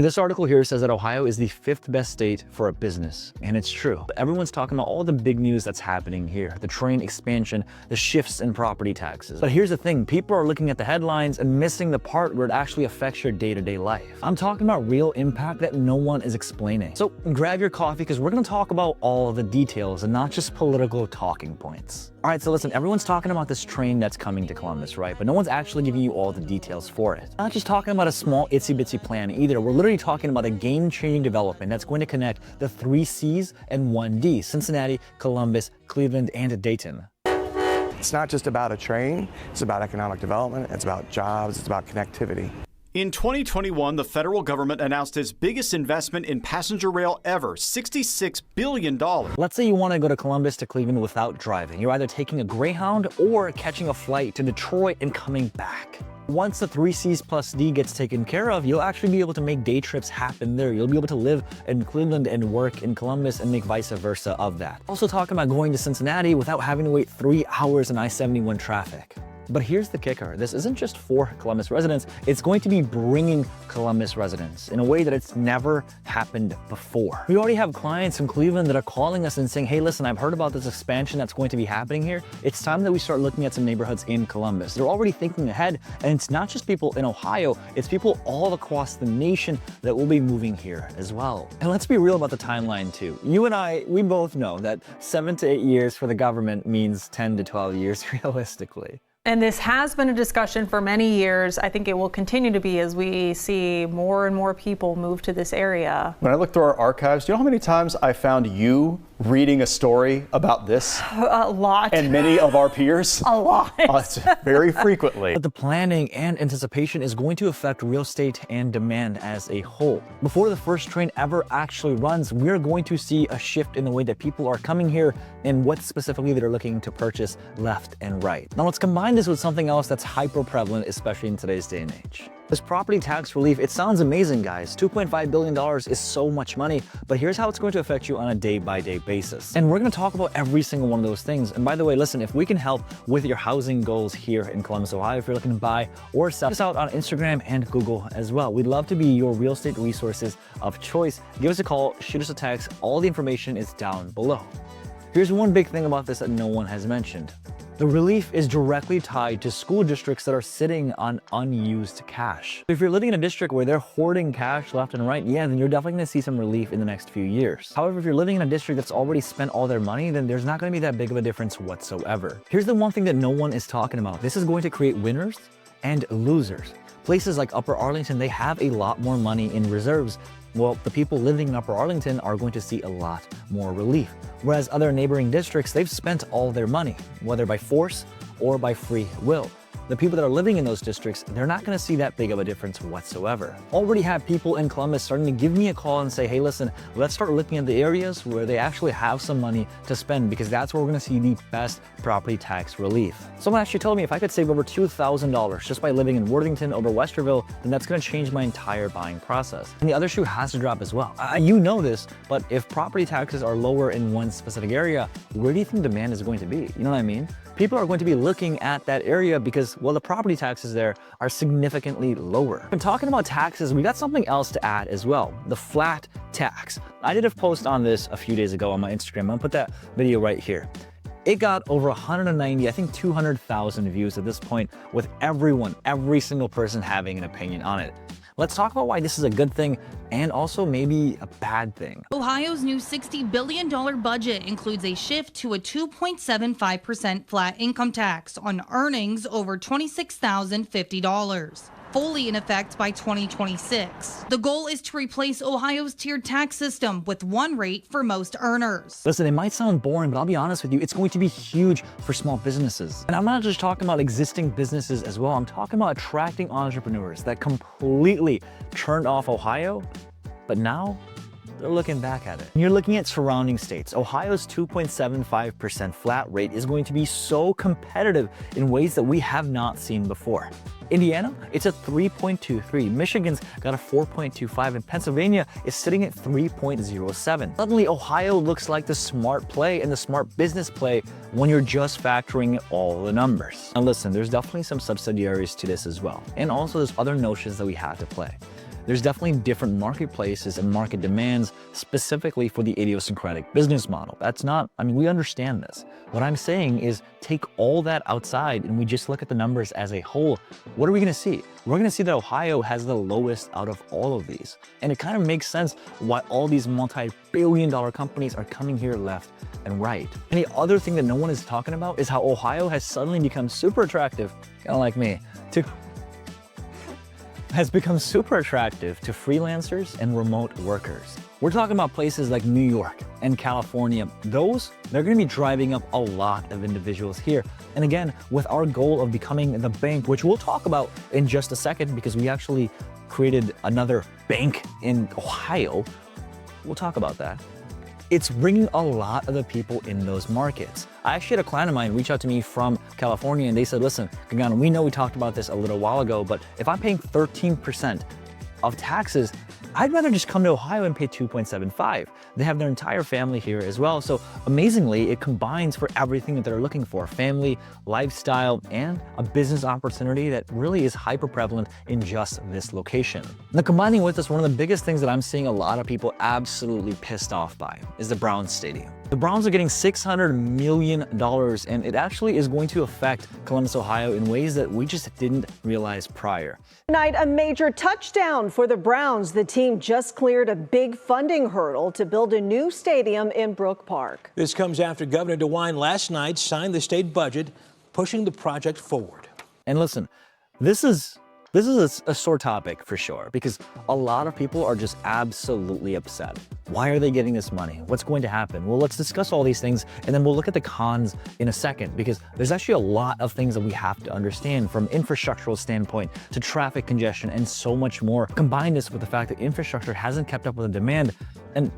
This article here says that Ohio is the 5th best state for a business, and it's true. Everyone's talking about all the big news that's happening here, the train expansion, the shifts in property taxes. But here's the thing, people are looking at the headlines and missing the part where it actually affects your day-to-day life. I'm talking about real impact that no one is explaining. So grab your coffee because we're gonna talk about all the details and not just political talking points. All right, so listen, everyone's talking about this train that's coming to Columbus, right? But no one's actually giving you all the details for it. Not just talking about a small itsy-bitsy plan either. We're literally talking about a game-changing development that's going to connect the 3 C's and 1 D, Cincinnati, Columbus, Cleveland, and Dayton. It's not just about a train, it's about economic development, it's about jobs, it's about connectivity. In 2021, the federal government announced its biggest investment in passenger rail ever, $66 billion. Let's say you want to go to Columbus to Cleveland without driving. You're either taking a Greyhound or catching a flight to Detroit and coming back. Once the 3 C's plus D gets taken care of, you'll actually be able to make day trips happen there. You'll be able to live in Cleveland and work in Columbus and make vice versa of that. Also talking about going to Cincinnati without having to wait 3 hours in I-71 traffic. But here's the kicker. This isn't just for Columbus residents. It's going to be bringing Columbus residents in a way that it's never happened before. We already have clients in Cleveland that are calling us and saying, hey, listen, I've heard about this expansion that's going to be happening here. It's time that we start looking at some neighborhoods in Columbus. They're already thinking ahead, and it's not just people in Ohio, it's people all across the nation that will be moving here as well. And let's be real about the timeline too. You and I, we both know that 7 to 8 years for the government means 10 to 12 years realistically. And this has been a discussion for many years. I think it will continue to be as we see more and more people move to this area. When I look through our archives, do you know how many times I found you reading a story about this? A lot. And many of our peers? A lot. Very frequently. But the planning and anticipation is going to affect real estate and demand as a whole. Before the first train ever actually runs, we're going to see a shift in the way that people are coming here and what specifically they're looking to purchase left and right. Now let's combine this with something else that's hyper prevalent, especially in today's day and age. This property tax relief, it sounds amazing, guys. $2.5 billion is so much money, but here's how it's going to affect you on a day-by-day basis. And we're gonna talk about every single one of those things. And by the way, listen, if we can help with your housing goals here in Columbus, Ohio, if you're looking to buy or sell, check us out on Instagram and Google as well. We'd love to be your real estate resources of choice. Give us a call, shoot us a text. All the information is down below. Here's one big thing about this that no one has mentioned. The relief is directly tied to school districts that are sitting on unused cash. If you're living in a district where they're hoarding cash left and right, yeah, then you're definitely gonna see some relief in the next few years. However, if you're living in a district that's already spent all their money, then there's not gonna be that big of a difference whatsoever. Here's the one thing that no one is talking about. This is going to create winners and losers. Places like Upper Arlington, they have a lot more money in reserves. Well, the people living in Upper Arlington are going to see a lot more relief. Whereas other neighboring districts, they've spent all their money, whether by force or by free will. The people that are living in those districts, they're not gonna see that big of a difference whatsoever. Already have people in Columbus starting to give me a call and say, hey, listen, let's start looking at the areas where they actually have some money to spend, because that's where we're gonna see the best property tax relief. Someone actually told me if I could save over $2,000 just by living in Worthington over Westerville, then that's gonna change my entire buying process. And the other shoe has to drop as well. You know this, but if property taxes are lower in one specific area, where do you think demand is going to be? You know what I mean? People are going to be looking at that area because, well, the property taxes there are significantly lower. And talking about taxes, we got something else to add as well, the flat tax. I did a post on this a few days ago on my Instagram. I'm gonna put that video right here. It got over 190, I think 200,000 views at this point, with every single person having an opinion on it. Let's talk about why this is a good thing and also maybe a bad thing. Ohio's new $60 billion budget includes a shift to a 2.75% flat income tax on earnings over $26,050. Fully in effect by 2026. The goal is to replace Ohio's tiered tax system with one rate for most earners. Listen, it might sound boring, but I'll be honest with you, it's going to be huge for small businesses. And I'm not just talking about existing businesses as well. I'm talking about attracting entrepreneurs that completely turned off Ohio, but now they're looking back at it. And you're looking at surrounding states. Ohio's 2.75% flat rate is going to be so competitive in ways that we have not seen before. Indiana, it's a 3.23. Michigan's got a 4.25, and Pennsylvania is sitting at 3.07. Suddenly, Ohio looks like the smart play and the smart business play when you're just factoring all the numbers. Now listen, there's definitely some subsidiaries to this as well. And also there's other notions that we have to play. There's definitely different marketplaces and market demands specifically for the idiosyncratic business model. That's not, I mean, we understand this. What I'm saying is take all that outside and we just look at the numbers as a whole. What are we gonna see? We're gonna see that Ohio has the lowest out of all of these. And it kind of makes sense why all these multi-billion-dollar companies are coming here left and right. And the other thing that no one is talking about is how Ohio has suddenly become super attractive, kind of like me, has become super attractive to freelancers and remote workers. We're talking about places like New York and California. They're gonna be driving up a lot of individuals here. And again, with our goal of becoming the bank, which we'll talk about in just a second because we actually created another bank in Ohio. We'll talk about that. It's bringing a lot of the people in those markets. I actually had a client of mine reach out to me from California and they said, listen, Gagan, we know we talked about this a little while ago, but if I'm paying 13% of taxes, I'd rather just come to Ohio and pay 2.75. They have their entire family here as well. So amazingly, it combines for everything that they're looking for: family, lifestyle, and a business opportunity that really is hyper prevalent in just this location. Now, combining with this, one of the biggest things that I'm seeing a lot of people absolutely pissed off by is the Browns Stadium. The Browns are getting $600 million, and it actually is going to affect Columbus, Ohio in ways that we just didn't realize prior. Tonight, a major touchdown for the Browns. The team just cleared a big funding hurdle to build a new stadium in Brook Park. This comes after Governor DeWine last night signed the state budget, pushing the project forward. And listen, this is a sore topic for sure, because a lot of people are just absolutely upset. Why are they getting this money? What's going to happen? Well, let's discuss all these things and then we'll look at the cons in a second, because there's actually a lot of things that we have to understand from infrastructural standpoint to traffic congestion and so much more. Combine this with the fact that infrastructure hasn't kept up with the demand. And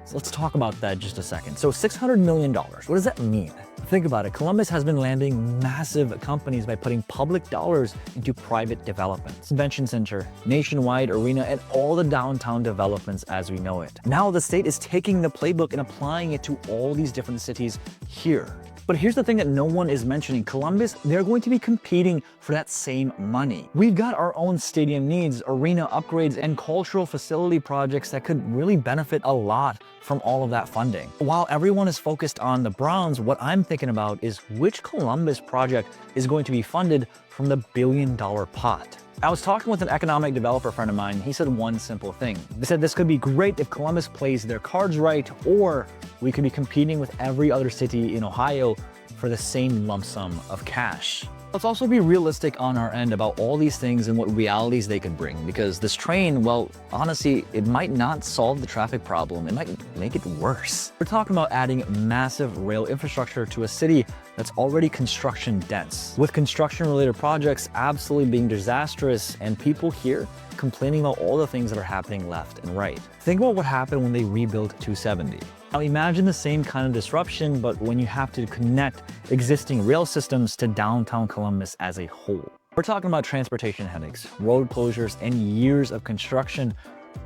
so let's talk about that just a second. So $600 million, what does that mean? Think about it. Columbus has been landing massive companies by putting public dollars into private developments. Convention Center, Nationwide Arena, and all the downtown developments as we know it. Now the state is taking the playbook and applying it to all these different cities here. But here's the thing that no one is mentioning. Columbus, they're going to be competing for that same money. We've got our own stadium needs, arena upgrades, and cultural facility projects that could really benefit a lot from all of that funding. While everyone is focused on the Browns, what I'm thinking about is which Columbus project is going to be funded from the billion-dollar pot. I was talking with an economic developer friend of mine. He said one simple thing. They said this could be great if Columbus plays their cards right, or we could be competing with every other city in Ohio for the same lump sum of cash. Let's also be realistic on our end about all these things and what realities they could bring, because this train, well, honestly, it might not solve the traffic problem. It might make it worse. We're talking about adding massive rail infrastructure to a city that's already construction dense, with construction related projects absolutely being disastrous and people here complaining about all the things that are happening left and right. Think about what happened when they rebuilt 270. Now imagine the same kind of disruption, but when you have to connect existing rail systems to downtown Columbus as a whole. We're talking about transportation headaches, road closures, and years of construction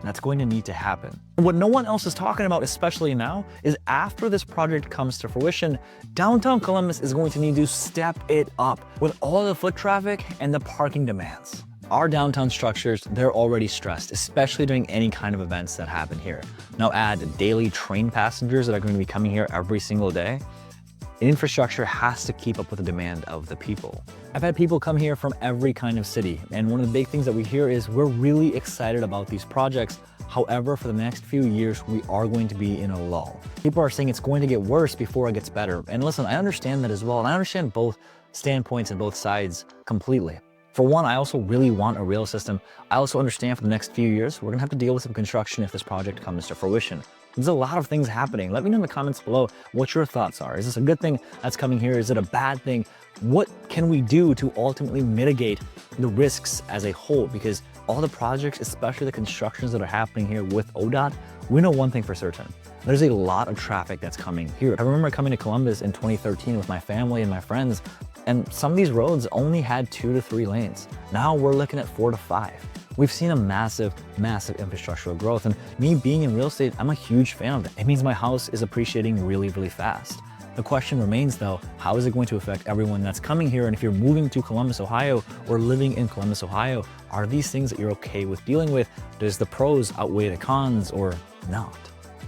that's going to need to happen. What no one else is talking about, especially now, is after this project comes to fruition, downtown Columbus is going to need to step it up with all the foot traffic and the parking demands. Our downtown structures, they're already stressed, especially during any kind of events that happen here. Now add daily train passengers that are going to be coming here every single day. Infrastructure has to keep up with the demand of the people. I've had people come here from every kind of city, and one of the big things that we hear is we're really excited about these projects. However, for the next few years, we are going to be in a lull. People are saying it's going to get worse before it gets better. And listen, I understand that as well, and I understand both standpoints and both sides completely. For one, I also really want a rail system. I also understand for the next few years, we're gonna have to deal with some construction if this project comes to fruition. There's a lot of things happening. Let me know in the comments below what your thoughts are. Is this a good thing that's coming here? Is it a bad thing? What can we do to ultimately mitigate the risks as a whole? Because all the projects, especially the constructions that are happening here with ODOT, we know one thing for certain. There's a lot of traffic that's coming here. I remember coming to Columbus in 2013 with my family and my friends, and some of these roads only had 2 to 3 lanes. Now we're looking at 4 to 5. We've seen a massive, massive infrastructural growth, and me being in real estate, I'm a huge fan of it. It means my house is appreciating really, really fast. The question remains though, how is it going to affect everyone that's coming here? And if you're moving to Columbus, Ohio, or living in Columbus, Ohio, are these things that you're okay with dealing with? Does the pros outweigh the cons or not?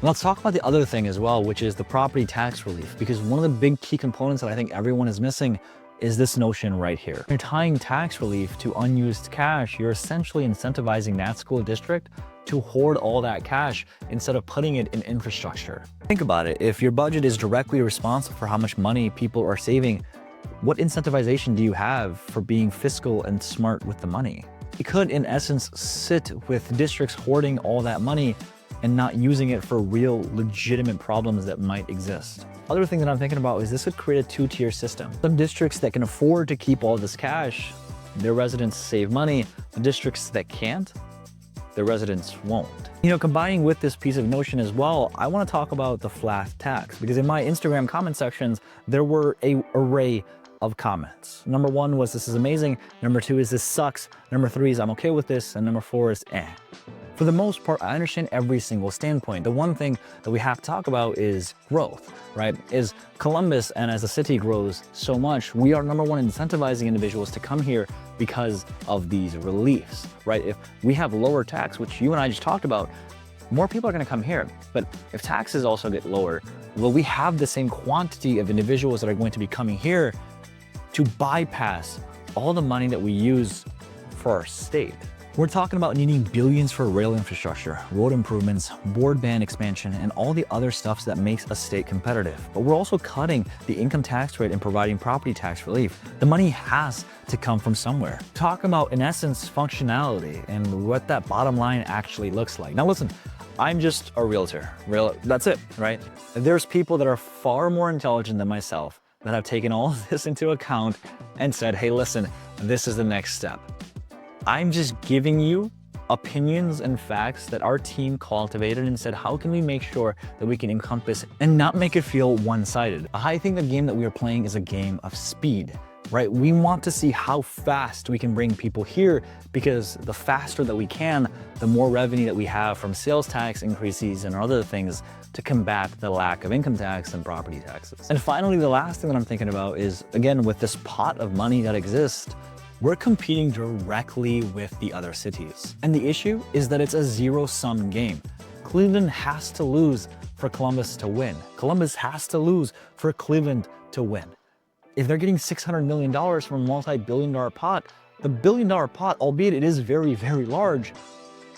Let's talk about the other thing as well, which is the property tax relief, because one of the big key components that I think everyone is missing is this notion right here. You're tying tax relief to unused cash. You're essentially incentivizing that school district to hoard all that cash instead of putting it in infrastructure. Think about it. If your budget is directly responsible for how much money people are saving, what incentivization do you have for being fiscal and smart with the money? You could, in essence, sit with districts hoarding all that money and not using it for real legitimate problems that might exist. Other thing that I'm thinking about is this would create a two-tier system. Some districts that can afford to keep all this cash, their residents save money. The districts that can't, their residents won't. You know, combining with this piece of notion as well, I want to talk about the flat tax, because in my Instagram comment sections, there were an array of comments. Number 1 was, this is amazing. Number 2 is, this sucks. Number 3 is, I'm okay with this. And number 4 is, eh. For the most part, I understand every single standpoint. The one thing that we have to talk about is growth, right? Is Columbus, and as the city grows so much, we are number one incentivizing individuals to come here because of these reliefs, right? If we have lower tax, which you and I just talked about, more people are gonna come here. But if taxes also get lower, will we have the same quantity of individuals that are going to be coming here to bypass all the money that we use for our state? We're talking about needing billions for rail infrastructure, road improvements, broadband expansion, and all the other stuff that makes a state competitive. But we're also cutting the income tax rate and providing property tax relief. The money has to come from somewhere. Talk about, in essence, functionality and what that bottom line actually looks like. Now listen, I'm just a realtor. That's it, right? There's people that are far more intelligent than myself that have taken all of this into account and said, hey, listen, this is the next step. I'm just giving you opinions and facts that our team cultivated and said, how can we make sure that we can encompass and not make it feel one-sided? I think the game that we are playing is a game of speed, right? We want to see how fast we can bring people here, because the faster that we can, the more revenue that we have from sales tax increases and other things to combat the lack of income tax and property taxes. And finally, the last thing that I'm thinking about is, again, with this pot of money that exists, we're competing directly with the other cities. And the issue is that it's a zero-sum game. Cleveland has to lose for Columbus to win. Columbus has to lose for Cleveland to win. If they're getting $600 million from a multi-billion-dollar pot, the billion-dollar pot, albeit it is very, very large,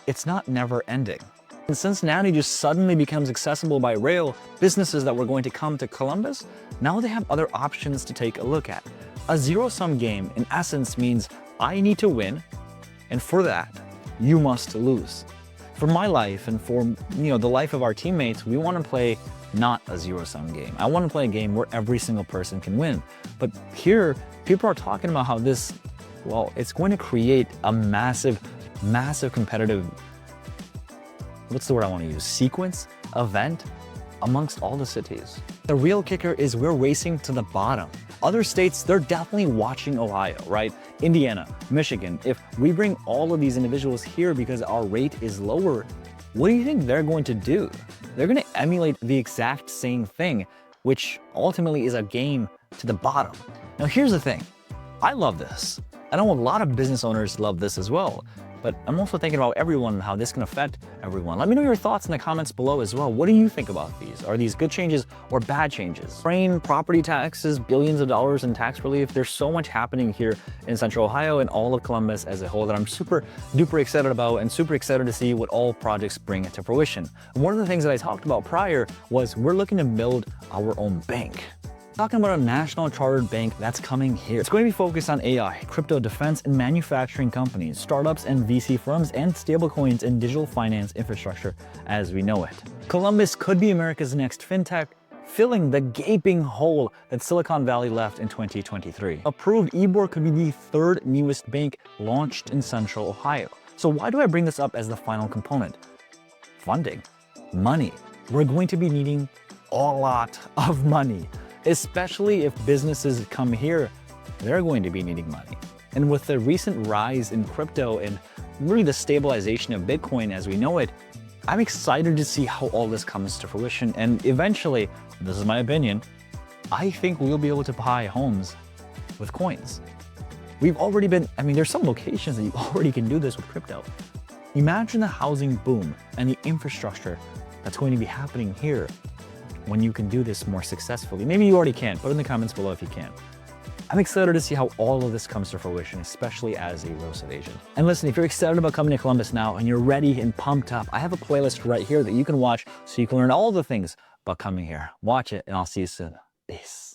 it's not never ending. And Cincinnati just suddenly becomes accessible by rail. Businesses that were going to come to Columbus, now they have other options to take a look at. A zero-sum game, in essence, means I need to win, and for that, you must lose. For my life and for the life of our teammates, we want to play not a zero-sum game. I want to play a game where every single person can win. But here, people are talking about how this, well, it's going to create a massive, massive competitive, what's the word I want to use? Sequence, event, amongst all the cities. The real kicker is we're racing to the bottom. Other states, they're definitely watching Ohio, right? Indiana, Michigan. If we bring all of these individuals here because our rate is lower, what do you think they're going to do? They're going to emulate the exact same thing, which ultimately is a game to the bottom. Now, here's the thing. I love this. I know a lot of business owners love this as well. But I'm also thinking about everyone and how this can affect everyone. Let me know your thoughts in the comments below as well. What do you think about these? Are these good changes or bad changes? Train, property taxes, billions of dollars in tax relief. There's so much happening here in Central Ohio and all of Columbus as a whole that I'm super duper excited about and super excited to see what all projects bring to fruition. One of the things that I talked about prior was we're looking to build our own bank. Talking about a national chartered bank that's coming here. It's going to be focused on AI, crypto, defense, and manufacturing companies, startups and VC firms, and stablecoins and digital finance infrastructure as we know it. Columbus could be America's next fintech, filling the gaping hole that Silicon Valley left in 2023. Approved, Ybor could be the third newest bank launched in Central Ohio. So why do I bring this up as the final component? Funding, money. We're going to be needing a lot of money. Especially if businesses come here, they're going to be needing money. And with the recent rise in crypto and really the stabilization of Bitcoin as we know it, I'm excited to see how all this comes to fruition. And eventually, this is my opinion, I think we'll be able to buy homes with coins. We've already been, there's some locations that you already can do this with crypto. Imagine the housing boom and the infrastructure that's going to be happening here when you can do this more successfully. Maybe you already can. Put in the comments below if you can. I'm excited to see how all of this comes to fruition, especially as a real estate agent. And listen, if you're excited about coming to Columbus now and you're ready and pumped up, I have a playlist right here that you can watch so you can learn all the things about coming here. Watch it and I'll see you soon. Peace.